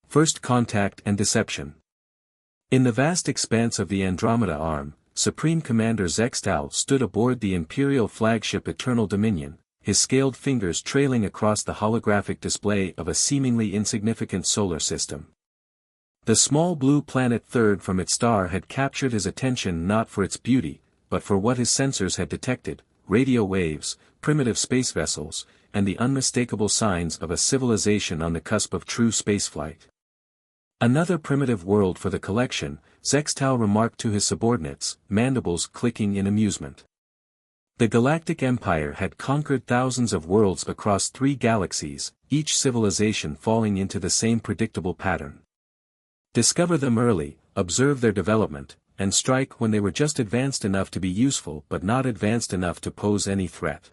First Contact and Deception. In the vast expanse of the Andromeda Arm, Supreme Commander Zextal stood aboard the Imperial flagship Eternal Dominion, his scaled fingers trailing across the holographic display of a seemingly insignificant solar system. The small blue planet third from its star had captured his attention not for its beauty, but for what his sensors had detected: radio waves, primitive space vessels, and the unmistakable signs of a civilization on the cusp of true spaceflight. Another primitive world for the collection, Zextal remarked to his subordinates, mandibles clicking in amusement. The Galactic Empire had conquered thousands of worlds across 3 galaxies, each civilization falling into the same predictable pattern. Discover them early, observe their development, and strike when they were just advanced enough to be useful but not advanced enough to pose any threat.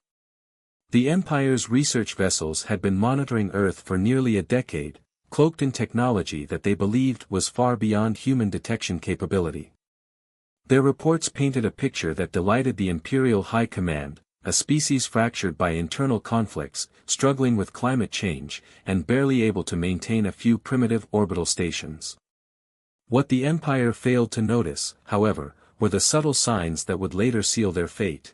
The Empire's research vessels had been monitoring Earth for nearly a decade, cloaked in technology that they believed was far beyond human detection capability. Their reports painted a picture that delighted the Imperial High Command, a species fractured by internal conflicts, struggling with climate change, and barely able to maintain a few primitive orbital stations. What the Empire failed to notice, however, were the subtle signs that would later seal their fate.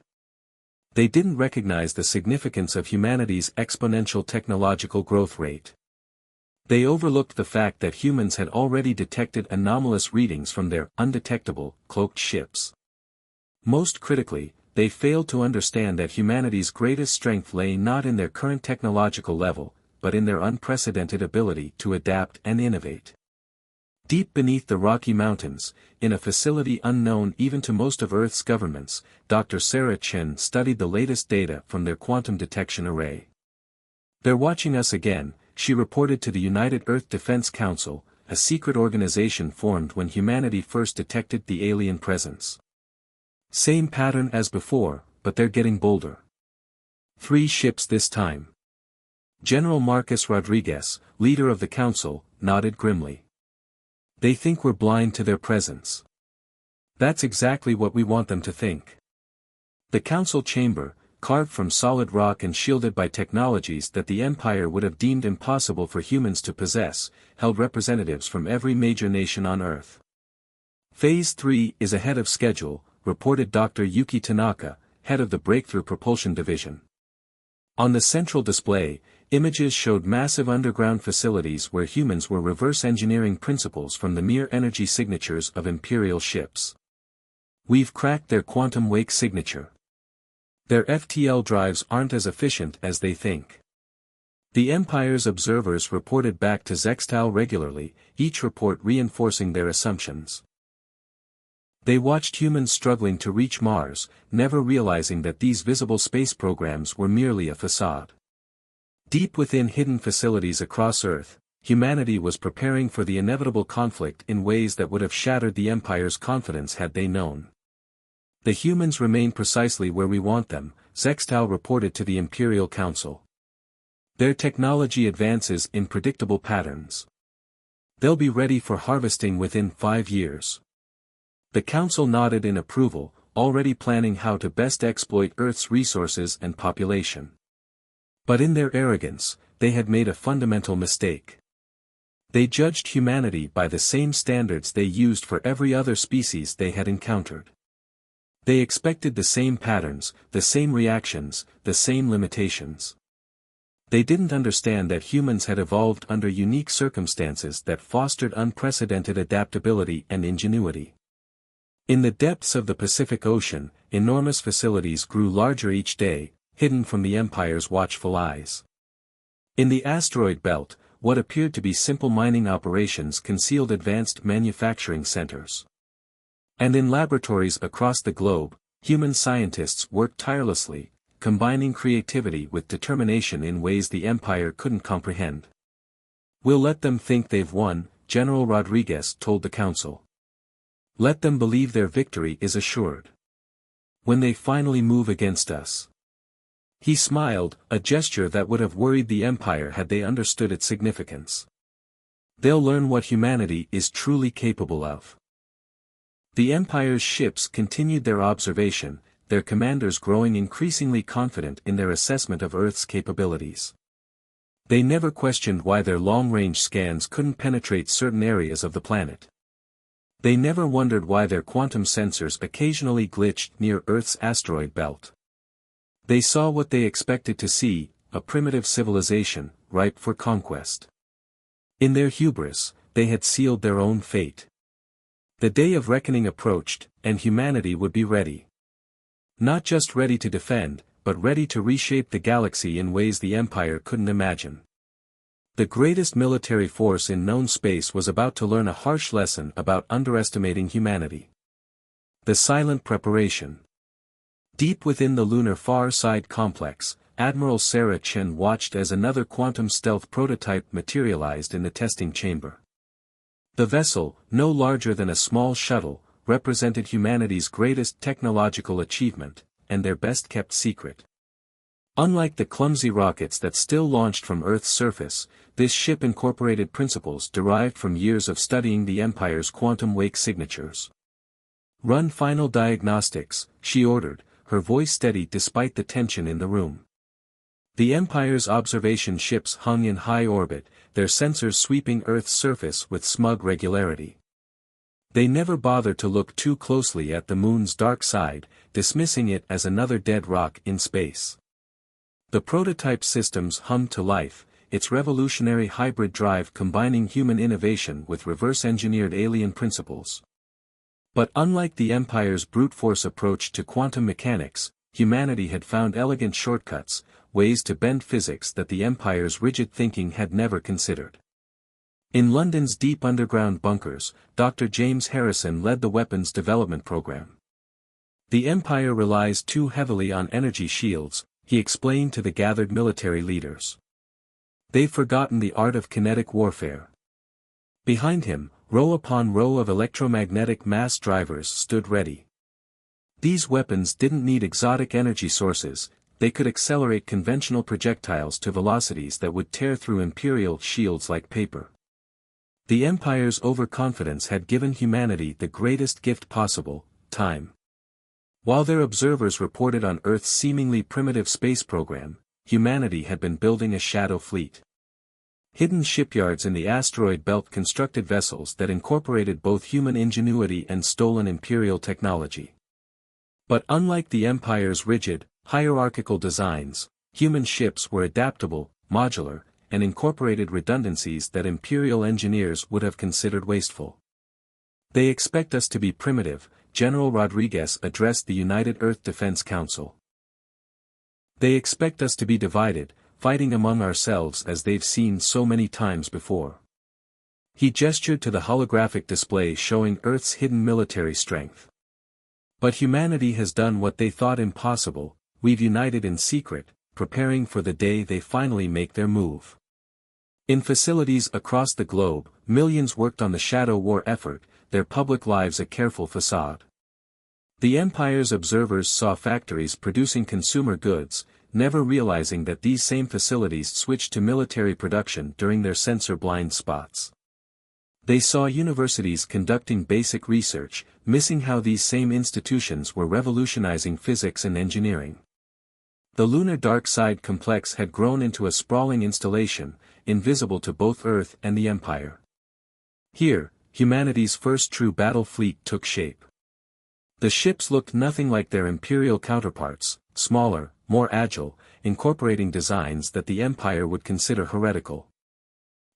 They didn't recognize the significance of humanity's exponential technological growth rate. They overlooked the fact that humans had already detected anomalous readings from their undetectable, cloaked ships. Most critically, they failed to understand that humanity's greatest strength lay not in their current technological level, but in their unprecedented ability to adapt and innovate. Deep beneath the Rocky Mountains, in a facility unknown even to most of Earth's governments, Dr. Sarah Chen studied the latest data from their quantum detection array. "They're watching us again," she reported to the United Earth Defense Council, a secret organization formed when humanity first detected the alien presence. "Same pattern as before, but they're getting bolder. 3 ships this time." General Marcus Rodriguez, leader of the council, nodded grimly. "They think we're blind to their presence. That's exactly what we want them to think." The council chamber, carved from solid rock and shielded by technologies that the Empire would have deemed impossible for humans to possess, held representatives from every major nation on Earth. "Phase 3 is ahead of schedule," reported Dr. Yuki Tanaka, head of the Breakthrough Propulsion Division. On the central display, images showed massive underground facilities where humans were reverse engineering principles from the mere energy signatures of Imperial ships. "We've cracked their quantum wake signature. Their FTL drives aren't as efficient as they think." The Empire's observers reported back to Zextal regularly, each report reinforcing their assumptions. They watched humans struggling to reach Mars, never realizing that these visible space programs were merely a facade. Deep within hidden facilities across Earth, humanity was preparing for the inevitable conflict in ways that would have shattered the Empire's confidence had they known. "The humans remain precisely where we want them," Zextal reported to the Imperial Council. "Their technology advances in predictable patterns. They'll be ready for harvesting within 5 years." The Council nodded in approval, already planning how to best exploit Earth's resources and population. But in their arrogance, they had made a fundamental mistake. They judged humanity by the same standards they used for every other species they had encountered. They expected the same patterns, the same reactions, the same limitations. They didn't understand that humans had evolved under unique circumstances that fostered unprecedented adaptability and ingenuity. In the depths of the Pacific Ocean, enormous facilities grew larger each day, hidden from the Empire's watchful eyes. In the asteroid belt, what appeared to be simple mining operations concealed advanced manufacturing centers. And in laboratories across the globe, human scientists worked tirelessly, combining creativity with determination in ways the Empire couldn't comprehend. "We'll let them think they've won," General Rodriguez told the Council. "Let them believe their victory is assured. When they finally move against us." He smiled, a gesture that would have worried the Empire had they understood its significance. "They'll learn what humanity is truly capable of." The Empire's ships continued their observation, their commanders growing increasingly confident in their assessment of Earth's capabilities. They never questioned why their long-range scans couldn't penetrate certain areas of the planet. They never wondered why their quantum sensors occasionally glitched near Earth's asteroid belt. They saw what they expected to see, a primitive civilization, ripe for conquest. In their hubris, they had sealed their own fate. The day of reckoning approached, and humanity would be ready. Not just ready to defend, but ready to reshape the galaxy in ways the Empire couldn't imagine. The greatest military force in known space was about to learn a harsh lesson about underestimating humanity. The silent preparation. Deep within the lunar Far Side complex, Admiral Sarah Chen watched as another quantum stealth prototype materialized in the testing chamber. The vessel, no larger than a small shuttle, represented humanity's greatest technological achievement, and their best-kept secret. Unlike the clumsy rockets that still launched from Earth's surface, this ship incorporated principles derived from years of studying the Empire's quantum wake signatures. "Run final diagnostics," she ordered, her voice steady despite the tension in the room. The Empire's observation ships hung in high orbit, their sensors sweeping Earth's surface with smug regularity. They never bothered to look too closely at the moon's dark side, dismissing it as another dead rock in space. The prototype systems hummed to life, its revolutionary hybrid drive combining human innovation with reverse-engineered alien principles. But unlike the Empire's brute force approach to quantum mechanics, humanity had found elegant shortcuts, ways to bend physics that the Empire's rigid thinking had never considered. In London's deep underground bunkers, Dr. James Harrison led the weapons development program. "The Empire relies too heavily on energy shields," he explained to the gathered military leaders. "They've forgotten the art of kinetic warfare." Behind him, row upon row of electromagnetic mass drivers stood ready. These weapons didn't need exotic energy sources, they could accelerate conventional projectiles to velocities that would tear through Imperial shields like paper. The Empire's overconfidence had given humanity the greatest gift possible, time. While their observers reported on Earth's seemingly primitive space program, humanity had been building a shadow fleet. Hidden shipyards in the asteroid belt constructed vessels that incorporated both human ingenuity and stolen Imperial technology. But unlike the Empire's rigid, hierarchical designs, human ships were adaptable, modular, and incorporated redundancies that Imperial engineers would have considered wasteful. "They expect us to be primitive," General Rodriguez addressed the United Earth Defense Council. "They expect us to be divided, fighting among ourselves as they've seen so many times before." He gestured to the holographic display showing Earth's hidden military strength. "But humanity has done what they thought impossible, we've united in secret, preparing for the day they finally make their move." In facilities across the globe, millions worked on the Shadow War effort, their public lives a careful facade. The Empire's observers saw factories producing consumer goods, never realizing that these same facilities switched to military production during their sensor blind spots. They saw universities conducting basic research, missing how these same institutions were revolutionizing physics and engineering. The lunar dark side complex had grown into a sprawling installation, invisible to both Earth and the Empire. Here, humanity's first true battle fleet took shape. The ships looked nothing like their Imperial counterparts, smaller, more agile, incorporating designs that the Empire would consider heretical.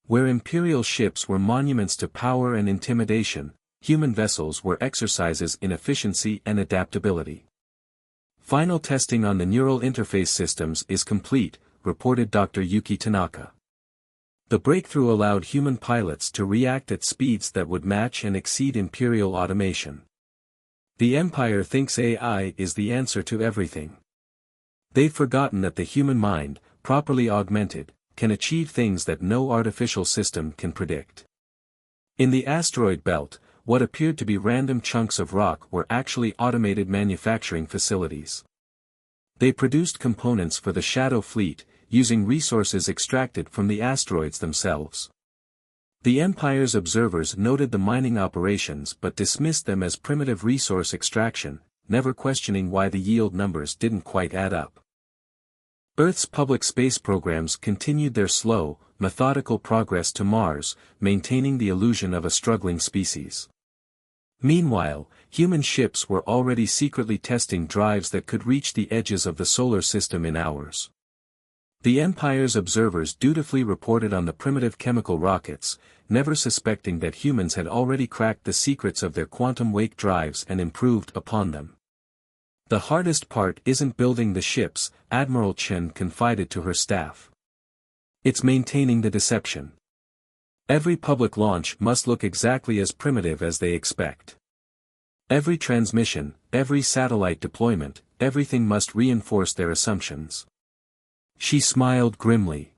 Where Imperial ships were monuments to power and intimidation, human vessels were exercises in efficiency and adaptability. "Final testing on the neural interface systems is complete," reported Dr. Yuki Tanaka. The breakthrough allowed human pilots to react at speeds that would match and exceed Imperial automation. The Empire thinks AI is the answer to everything. They've forgotten that the human mind, properly augmented, can achieve things that no artificial system can predict. In the asteroid belt, what appeared to be random chunks of rock were actually automated manufacturing facilities. They produced components for the Shadow Fleet, using resources extracted from the asteroids themselves. The Empire's observers noted the mining operations but dismissed them as primitive resource extraction, never questioning why the yield numbers didn't quite add up. Earth's public space programs continued their slow, methodical progress to Mars, maintaining the illusion of a struggling species. Meanwhile, human ships were already secretly testing drives that could reach the edges of the solar system in hours. The Empire's observers dutifully reported on the primitive chemical rockets, never suspecting that humans had already cracked the secrets of their quantum wake drives and improved upon them. "The hardest part isn't building the ships," Admiral Chen confided to her staff. "It's maintaining the deception. Every public launch must look exactly as primitive as they expect. Every transmission, every satellite deployment, everything must reinforce their assumptions." She smiled grimly.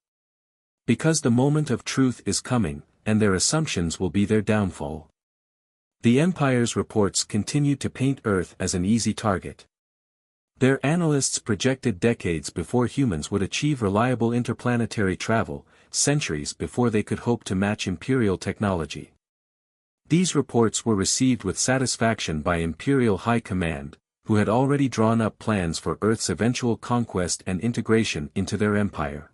"Because the moment of truth is coming, and their assumptions will be their downfall." The Empire's reports continued to paint Earth as an easy target. Their analysts projected decades before humans would achieve reliable interplanetary travel, centuries before they could hope to match Imperial technology. These reports were received with satisfaction by Imperial High Command, who had already drawn up plans for Earth's eventual conquest and integration into their empire.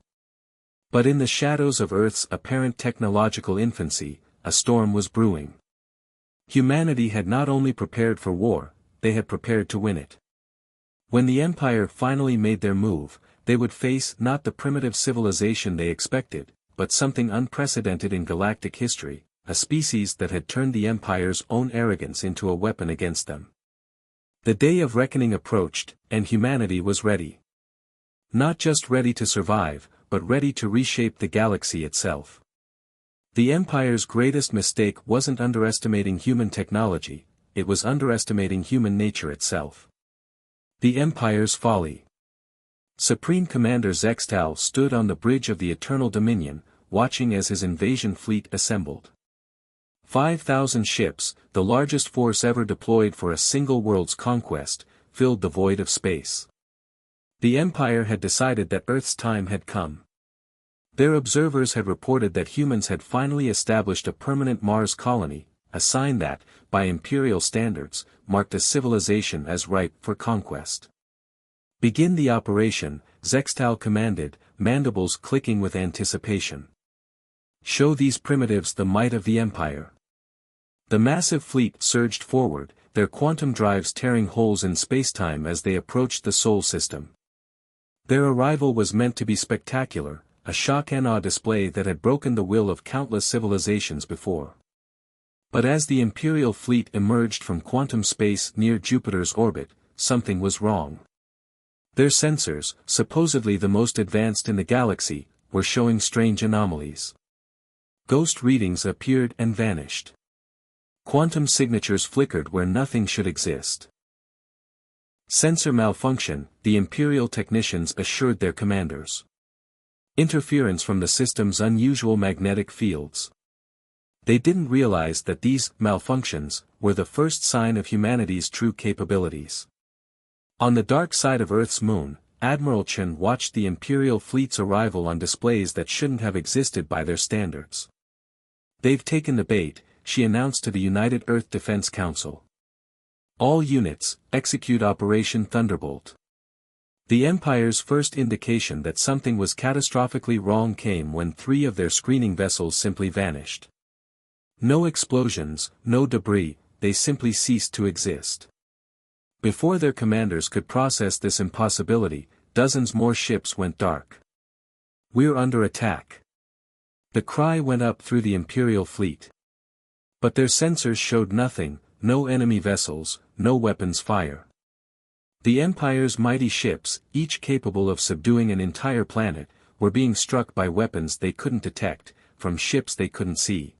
But in the shadows of Earth's apparent technological infancy, a storm was brewing. Humanity had not only prepared for war, they had prepared to win it. When the Empire finally made their move, they would face not the primitive civilization they expected, but something unprecedented in galactic history, a species that had turned the Empire's own arrogance into a weapon against them. The day of reckoning approached, and humanity was ready. Not just ready to survive, but ready to reshape the galaxy itself. The Empire's greatest mistake wasn't underestimating human technology, it was underestimating human nature itself. The Empire's folly. Supreme Commander Zextal stood on the bridge of the Eternal Dominion, watching as his invasion fleet assembled. 5,000 ships, the largest force ever deployed for a single world's conquest, filled the void of space. The Empire had decided that Earth's time had come. Their observers had reported that humans had finally established a permanent Mars colony, a sign that, by Imperial standards, marked a civilization as ripe for conquest. "Begin the operation," Zextal commanded, mandibles clicking with anticipation. "Show these primitives the might of the Empire." The massive fleet surged forward, their quantum drives tearing holes in spacetime as they approached the Sol system. Their arrival was meant to be spectacular, a shock-and-awe display that had broken the will of countless civilizations before. But as the Imperial fleet emerged from quantum space near Jupiter's orbit, something was wrong. Their sensors, supposedly the most advanced in the galaxy, were showing strange anomalies. Ghost readings appeared and vanished. Quantum signatures flickered where nothing should exist. Sensor malfunction, the Imperial technicians assured their commanders. Interference from the system's unusual magnetic fields. They didn't realize that these malfunctions were the first sign of humanity's true capabilities. On the dark side of Earth's moon, Admiral Chen watched the Imperial fleet's arrival on displays that shouldn't have existed by their standards. "They've taken the bait," she announced to the United Earth Defense Council. "All units, execute Operation Thunderbolt." The Empire's first indication that something was catastrophically wrong came when 3 of their screening vessels simply vanished. No explosions, no debris, they simply ceased to exist. Before their commanders could process this impossibility, dozens more ships went dark. "We're under attack." The cry went up through the Imperial fleet. But their sensors showed nothing, no enemy vessels, no weapons fire. The Empire's mighty ships, each capable of subduing an entire planet, were being struck by weapons they couldn't detect, from ships they couldn't see.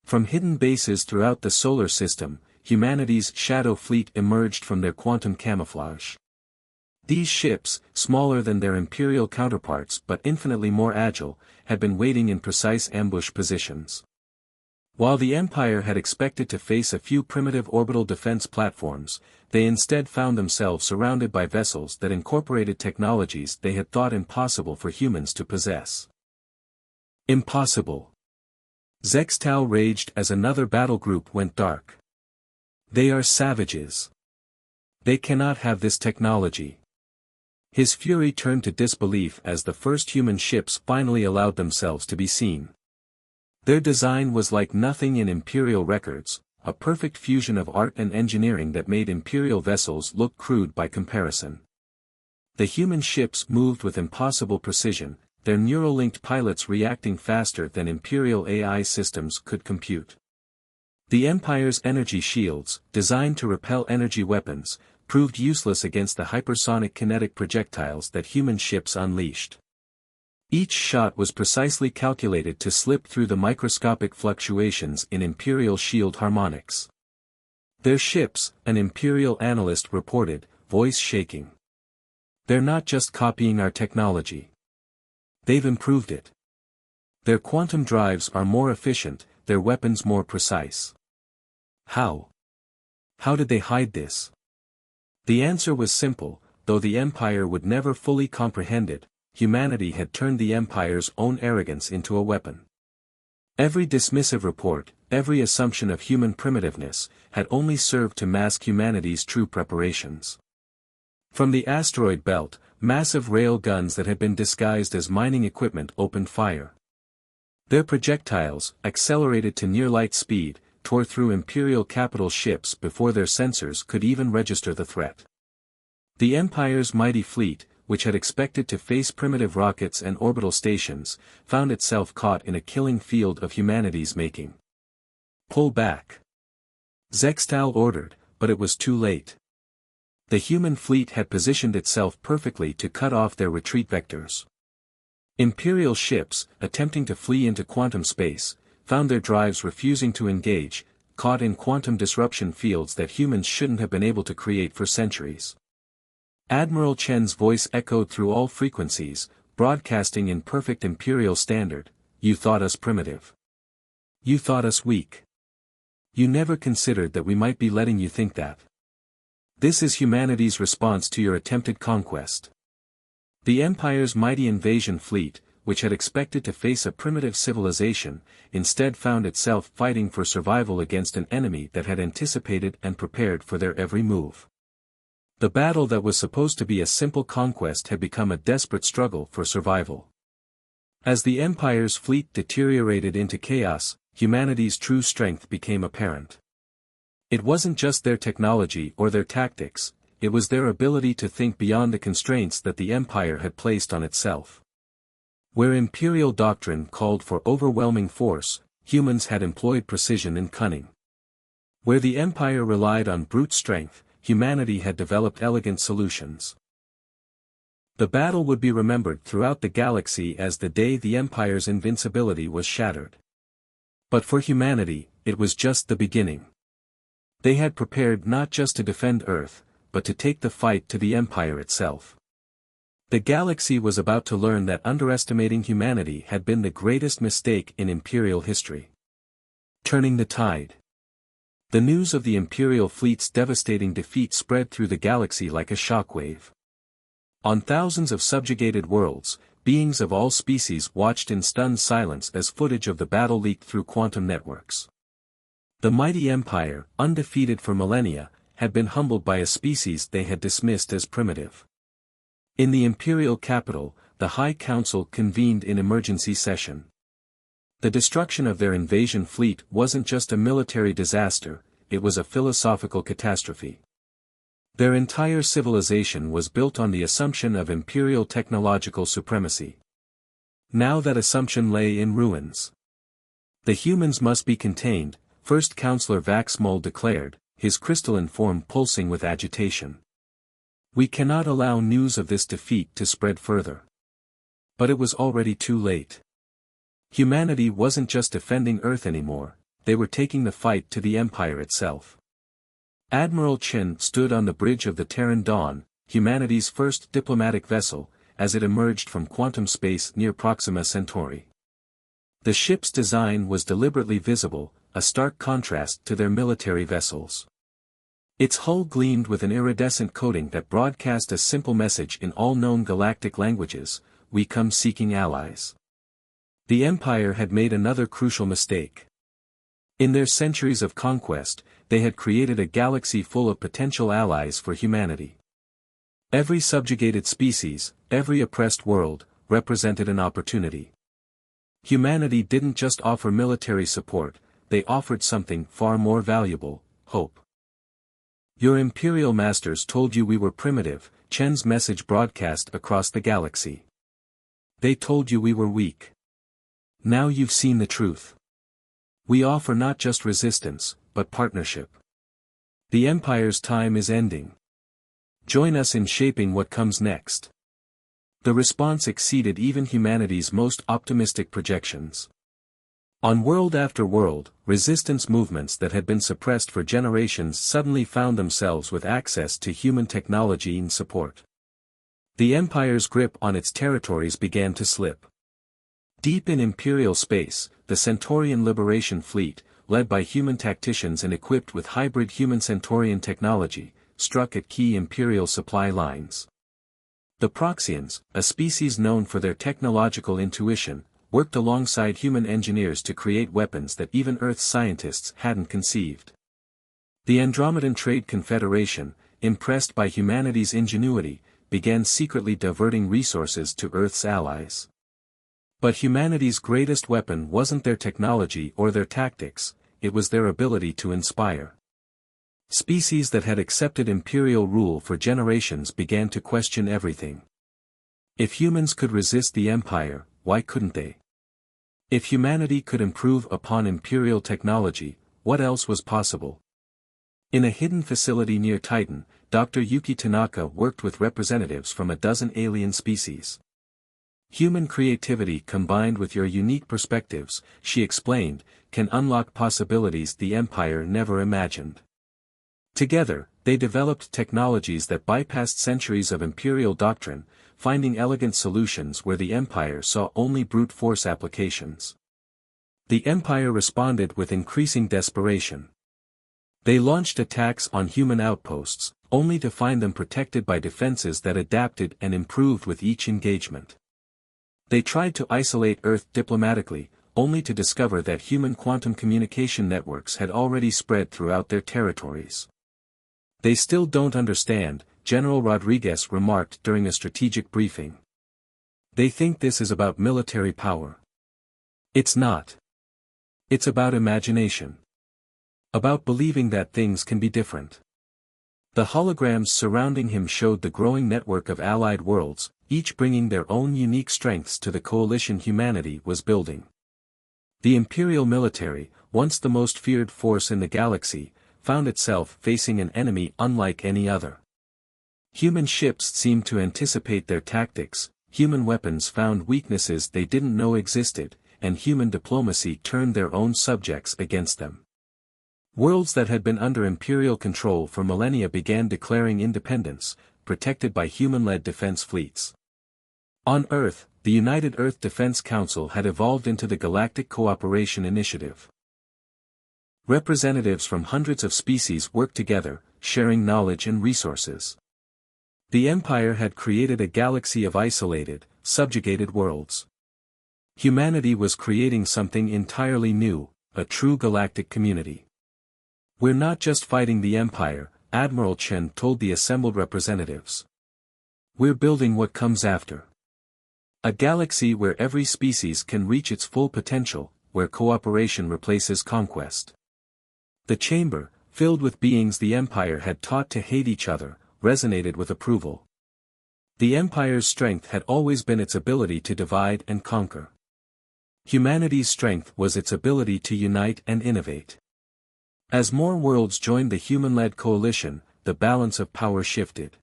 From hidden bases throughout the solar system, humanity's shadow fleet emerged from their quantum camouflage. These ships, smaller than their Imperial counterparts but infinitely more agile, had been waiting in precise ambush positions. While the Empire had expected to face a few primitive orbital defense platforms, they instead found themselves surrounded by vessels that incorporated technologies they had thought impossible for humans to possess. Impossible. Zextal raged as another battle group went dark. "They are savages. They cannot have this technology." His fury turned to disbelief as the first human ships finally allowed themselves to be seen. Their design was like nothing in Imperial records, a perfect fusion of art and engineering that made Imperial vessels look crude by comparison. The human ships moved with impossible precision, their neural-linked pilots reacting faster than Imperial AI systems could compute. The Empire's energy shields, designed to repel energy weapons, proved useless against the hypersonic kinetic projectiles that human ships unleashed. Each shot was precisely calculated to slip through the microscopic fluctuations in Imperial shield harmonics. Their ships, an Imperial analyst reported, voice shaking. They're not just copying our technology. They've improved it. Their quantum drives are more efficient, their weapons more precise. How? How did they hide this? The answer was simple, though the Empire would never fully comprehend it. Humanity had turned the Empire's own arrogance into a weapon. Every dismissive report, every assumption of human primitiveness, had only served to mask humanity's true preparations. From the asteroid belt, massive rail guns that had been disguised as mining equipment opened fire. Their projectiles, accelerated to near-light speed, tore through Imperial capital ships before their sensors could even register the threat. The Empire's mighty fleet, which had expected to face primitive rockets and orbital stations, found itself caught in a killing field of humanity's making. Pull back. Zextal ordered, but it was too late. The human fleet had positioned itself perfectly to cut off their retreat vectors. Imperial ships, attempting to flee into quantum space, found their drives refusing to engage, caught in quantum disruption fields that humans shouldn't have been able to create for centuries. Admiral Chen's voice echoed through all frequencies, broadcasting in perfect Imperial standard, "You thought us primitive. You thought us weak. You never considered that we might be letting you think that. This is humanity's response to your attempted conquest." The Empire's mighty invasion fleet, which had expected to face a primitive civilization, instead found itself fighting for survival against an enemy that had anticipated and prepared for their every move. The battle that was supposed to be a simple conquest had become a desperate struggle for survival. As the Empire's fleet deteriorated into chaos, humanity's true strength became apparent. It wasn't just their technology or their tactics, it was their ability to think beyond the constraints that the Empire had placed on itself. Where Imperial doctrine called for overwhelming force, humans had employed precision and cunning. Where the Empire relied on brute strength, humanity had developed elegant solutions. The battle would be remembered throughout the galaxy as the day the Empire's invincibility was shattered. But for humanity, it was just the beginning. They had prepared not just to defend Earth, but to take the fight to the Empire itself. The galaxy was about to learn that underestimating humanity had been the greatest mistake in Imperial history. Turning the tide. The news of the Imperial fleet's devastating defeat spread through the galaxy like a shockwave. On thousands of subjugated worlds, beings of all species watched in stunned silence as footage of the battle leaked through quantum networks. The mighty Empire, undefeated for millennia, had been humbled by a species they had dismissed as primitive. In the Imperial capital, the High Council convened in emergency session. The destruction of their invasion fleet wasn't just a military disaster, it was a philosophical catastrophe. Their entire civilization was built on the assumption of Imperial technological supremacy. Now that assumption lay in ruins. The humans must be contained, First Counselor Vaxmol declared, his crystalline form pulsing with agitation. We cannot allow news of this defeat to spread further. But it was already too late. Humanity wasn't just defending Earth anymore, they were taking the fight to the Empire itself. Admiral Chen stood on the bridge of the Terran Dawn, humanity's first diplomatic vessel, as it emerged from quantum space near Proxima Centauri. The ship's design was deliberately visible, a stark contrast to their military vessels. Its hull gleamed with an iridescent coating that broadcast a simple message in all known galactic languages: "We come seeking allies." The Empire had made another crucial mistake. In their centuries of conquest, they had created a galaxy full of potential allies for humanity. Every subjugated species, every oppressed world, represented an opportunity. Humanity didn't just offer military support, they offered something far more valuable: hope. Your imperial masters told you we were primitive, Chen's message broadcast across the galaxy. They told you we were weak. Now you've seen the truth. We offer not just resistance, but partnership. The Empire's time is ending. Join us in shaping what comes next. The response exceeded even humanity's most optimistic projections. On world after world, resistance movements that had been suppressed for generations suddenly found themselves with access to human technology and support. The Empire's grip on its territories began to slip. Deep in Imperial space, the Centaurian Liberation Fleet, led by human tacticians and equipped with hybrid human-Centaurian technology, struck at key Imperial supply lines. The Proxians, a species known for their technological intuition, worked alongside human engineers to create weapons that even Earth's scientists hadn't conceived. The Andromedan Trade Confederation, impressed by humanity's ingenuity, began secretly diverting resources to Earth's allies. But humanity's greatest weapon wasn't their technology or their tactics, it was their ability to inspire. Species that had accepted imperial rule for generations began to question everything. If humans could resist the Empire, why couldn't they? If humanity could improve upon imperial technology, what else was possible? In a hidden facility near Titan, Dr. Yuki Tanaka worked with representatives from a dozen alien species. Human creativity combined with your unique perspectives, she explained, can unlock possibilities the Empire never imagined. Together, they developed technologies that bypassed centuries of imperial doctrine, finding elegant solutions where the Empire saw only brute force applications. The Empire responded with increasing desperation. They launched attacks on human outposts, only to find them protected by defenses that adapted and improved with each engagement. They tried to isolate Earth diplomatically, only to discover that human quantum communication networks had already spread throughout their territories. They still don't understand, General Rodriguez remarked during a strategic briefing. They think this is about military power. It's not. It's about imagination. About believing that things can be different. The holograms surrounding him showed the growing network of allied worlds, each bringing their own unique strengths to the coalition humanity was building. The Imperial military, once the most feared force in the galaxy, found itself facing an enemy unlike any other. Human ships seemed to anticipate their tactics, human weapons found weaknesses they didn't know existed, and human diplomacy turned their own subjects against them. Worlds that had been under imperial control for millennia began declaring independence, protected by human-led defense fleets. On Earth, the United Earth Defense Council had evolved into the Galactic Cooperation Initiative. Representatives from hundreds of species worked together, sharing knowledge and resources. The Empire had created a galaxy of isolated, subjugated worlds. Humanity was creating something entirely new, a true galactic community. We're not just fighting the Empire, Admiral Chen told the assembled representatives. We're building what comes after. A galaxy where every species can reach its full potential, where cooperation replaces conquest. The chamber, filled with beings the Empire had taught to hate each other, resonated with approval. The Empire's strength had always been its ability to divide and conquer. Humanity's strength was its ability to unite and innovate. As more worlds joined the human-led coalition, the balance of power shifted.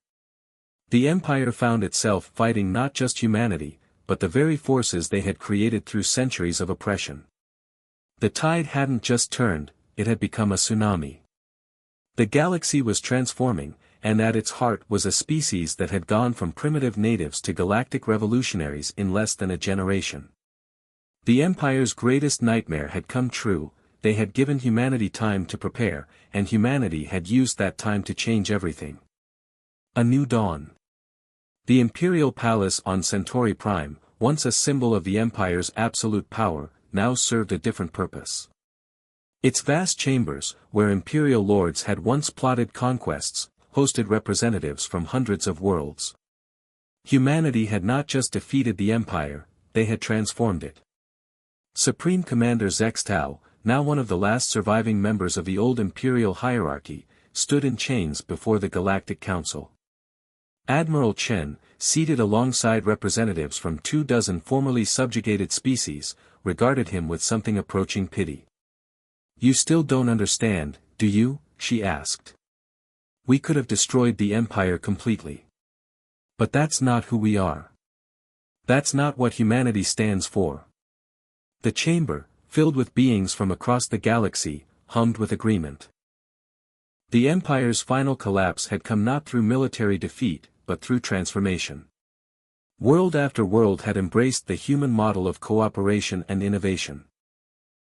The Empire found itself fighting not just humanity, but the very forces they had created through centuries of oppression. The tide hadn't just turned, it had become a tsunami. The galaxy was transforming, and at its heart was a species that had gone from primitive natives to galactic revolutionaries in less than a generation. The Empire's greatest nightmare had come true, they had given humanity time to prepare, and humanity had used that time to change everything. A new dawn. The Imperial Palace on Centauri Prime, once a symbol of the Empire's absolute power, now served a different purpose. Its vast chambers, where imperial lords had once plotted conquests, hosted representatives from hundreds of worlds. Humanity had not just defeated the Empire, they had transformed it. Supreme Commander Zextao, now one of the last surviving members of the old Imperial hierarchy, stood in chains before the Galactic Council. Admiral Chen, seated alongside representatives from 24 formerly subjugated species, regarded him with something approaching pity. "You still don't understand, do you?" she asked. "We could have destroyed the Empire completely. But that's not who we are. That's not what humanity stands for." The chamber, filled with beings from across the galaxy, hummed with agreement. The Empire's final collapse had come not through military defeat, but through transformation. World after world had embraced the human model of cooperation and innovation.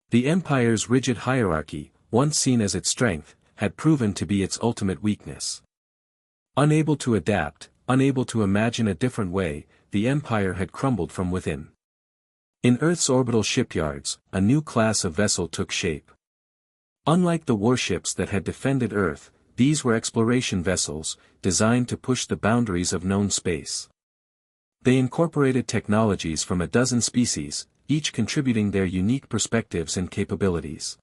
The Empire's rigid hierarchy, once seen as its strength, had proven to be its ultimate weakness. Unable to adapt, unable to imagine a different way, the Empire had crumbled from within. In Earth's orbital shipyards, a new class of vessel took shape. Unlike the warships that had defended Earth, these were exploration vessels, designed to push the boundaries of known space. They incorporated technologies from a dozen species, each contributing their unique perspectives and capabilities.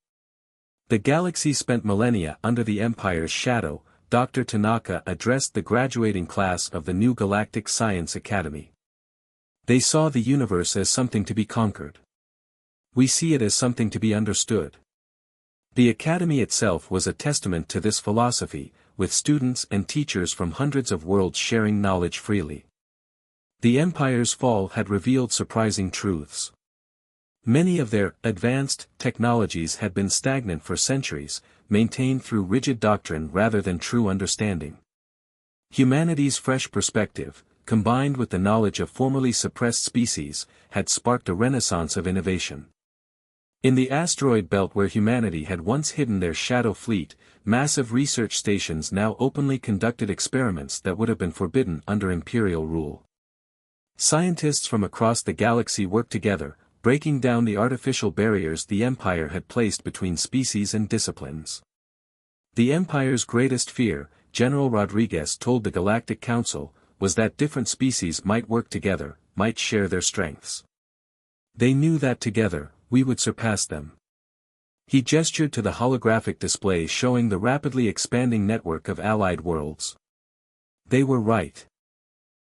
The galaxy spent millennia under the Empire's shadow. Dr. Tanaka addressed the graduating class of the new Galactic Science Academy. They saw the universe as something to be conquered. We see it as something to be understood. The Academy itself was a testament to this philosophy, with students and teachers from hundreds of worlds sharing knowledge freely. The Empire's fall had revealed surprising truths. Many of their advanced technologies had been stagnant for centuries, maintained through rigid doctrine rather than true understanding. Humanity's fresh perspective, combined with the knowledge of formerly suppressed species, had sparked a renaissance of innovation. In the asteroid belt where humanity had once hidden their shadow fleet, massive research stations now openly conducted experiments that would have been forbidden under Imperial rule. Scientists from across the galaxy worked together, breaking down the artificial barriers the Empire had placed between species and disciplines. The Empire's greatest fear, General Rodriguez told the Galactic Council, was that different species might work together, might share their strengths. They knew that together, we would surpass them. He gestured to the holographic display showing the rapidly expanding network of allied worlds. They were right.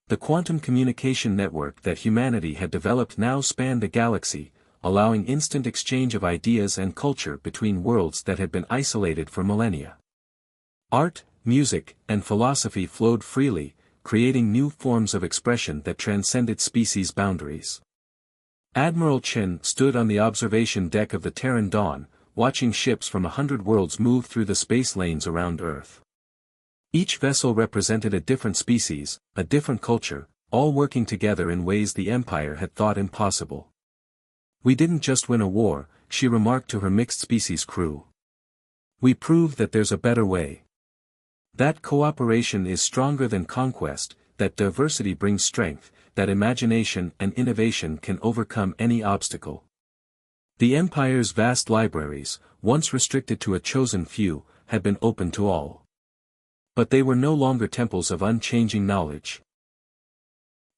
The quantum communication network that humanity had developed now spanned the galaxy, allowing instant exchange of ideas and culture between worlds that had been isolated for millennia. Art, music, and philosophy flowed freely, creating new forms of expression that transcended species boundaries. Admiral Chen stood on the observation deck of the Terran Dawn, watching ships from 100 worlds move through the space lanes around Earth. Each vessel represented a different species, a different culture, all working together in ways the Empire had thought impossible. "We didn't just win a war," she remarked to her mixed-species crew. "We proved that there's a better way. That cooperation is stronger than conquest, that diversity brings strength, that imagination and innovation can overcome any obstacle." The Empire's vast libraries, once restricted to a chosen few, had been open to all. But they were no longer temples of unchanging knowledge.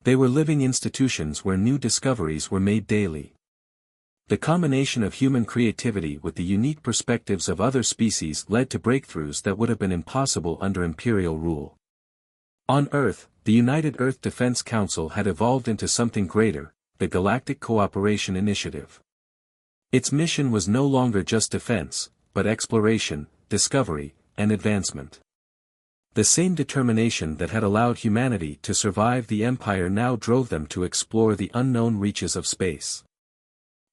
They were living institutions where new discoveries were made daily. The combination of human creativity with the unique perspectives of other species led to breakthroughs that would have been impossible under Imperial rule. On Earth, the United Earth Defense Council had evolved into something greater, the Galactic Cooperation Initiative. Its mission was no longer just defense, but exploration, discovery, and advancement. The same determination that had allowed humanity to survive the Empire now drove them to explore the unknown reaches of space.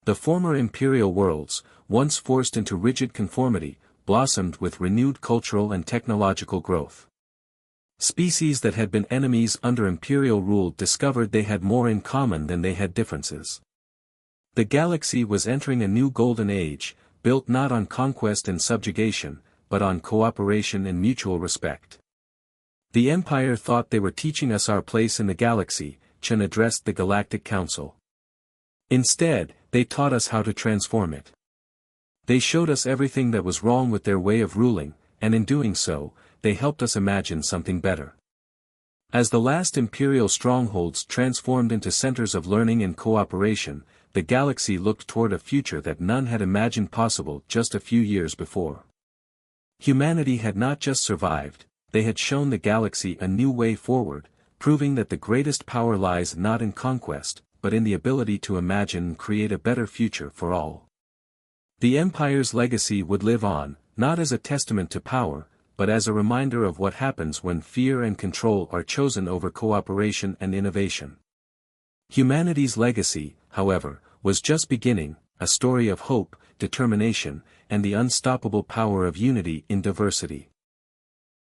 The former Imperial worlds, once forced into rigid conformity, blossomed with renewed cultural and technological growth. Species that had been enemies under Imperial rule discovered they had more in common than they had differences. The galaxy was entering a new golden age, built not on conquest and subjugation, but on cooperation and mutual respect. "The Empire thought they were teaching us our place in the galaxy," Chen addressed the Galactic Council. "Instead, they taught us how to transform it. They showed us everything that was wrong with their way of ruling, and in doing so, they helped us imagine something better. As the last imperial strongholds transformed into centers of learning and cooperation, the galaxy looked toward a future that none had imagined possible just a few years before. Humanity had not just survived, they had shown the galaxy a new way forward, proving that the greatest power lies not in conquest, but in the ability to imagine and create a better future for all. The Empire's legacy would live on, not as a testament to power, but as a reminder of what happens when fear and control are chosen over cooperation and innovation. Humanity's legacy, however, was just beginning, a story of hope, determination, and the unstoppable power of unity in diversity.